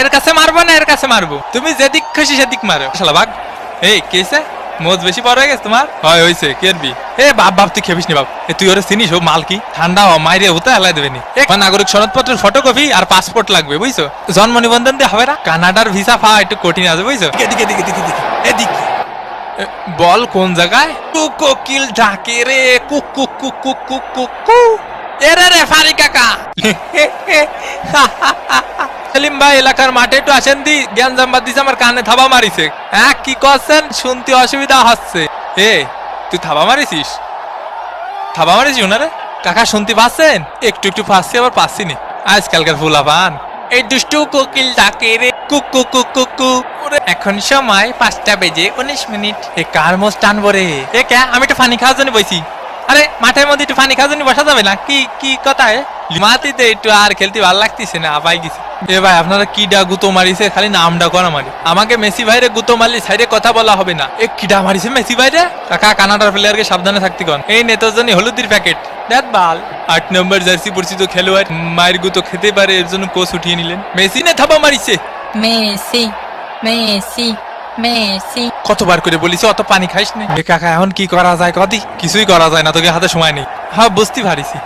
এর কাছে মারবো না এর কাছে মারবো, তুমি যেদিক খুশি সেদিক মারো শালা ভাগ। এই কেছে মোজ বেশি বড় হয়ে গেছে তোমার? হয় হইছে কেরবি। এ বাপ বাপ তুই খেপিস নি বাপ, তুই ওরে চিনিস ও মাল কি? ঠান্ডা হ মাইরে হতে হেলাই দেবে নি। নাগরিক সনদপত্রের ফটোকপি আর পাসপোর্ট লাগবে বুঝছো, জন্ম নিবন্ধন দিয়ে হবে না। কানাডার ভিসা পাওয়া একটু কঠিন আছে বুঝছো। এদিকে দিকে দিকে দিকে এদিকে বল কোন জায়গায়? কোকিল ডাকে রে cook cook cook cook cook cook কু। এরে রে ফারি কাকা। সেলিম ভাই এলাকার মাঠে একটু আসেন দি, জ্ঞান জাম্বাদ দিছে আমার কানে থাবা মারিছে। হ্যাঁ কি করছেন শুনতে অসুবিধা হচ্ছে। এ তুই থাবা মারিছিস? থাবা মারিস ওনারে? কাকা শুনতে পাচ্ছেন? একটু একটু পাচ্ছি আবার পাচ্ছি নি। আজকালকার ফুলা পান এই দুষ্টু কোকিল ডাকে রে cook cook cook cook cook. এখন সময় 5:19। এ কার মোজ টানবো রে? এ কে আমি একটু পানি খাওয়ার জন্য বইছি। আরে মাঠের মধ্যে একটু পানি খাওয়ার জন্য বসা যাবে না? কি কি কথা? মাটিতে একটু আর খেলতে ভালো লাগতেছে না, আপাই গেছে। এ ভাই আপনারা কিডা গুতো মারিছে? খালি নামটা করা মারি। আমাকে মেসি ভাইরে গুতো মারলি সাইডে কথা বলা হবে না। এ কিডা মারিছে মেসি ভাইরে? কাকা কানাডার প্লেয়ারকে সাবধানে থাকতে কন। এই নেতার জন্য হলুদের প্যাকেট দেখ বাল। 8 নম্বর জার্সি পরিচিত খেলোয়াড় মায়ের গুতো খেতে পারে, এর জন্য কোচ উঠিয়ে নিলেন। মেসি নে থাবা মারিছে। Messi Messi Messi. কতবার করে বলিস অত পানি খাইস না। কাকা এখন কি করা যায় কদি? কিছুই করা যায় না, তোকে হাতে সময় নেই। হ্যাঁ বুঝতে পারিছি।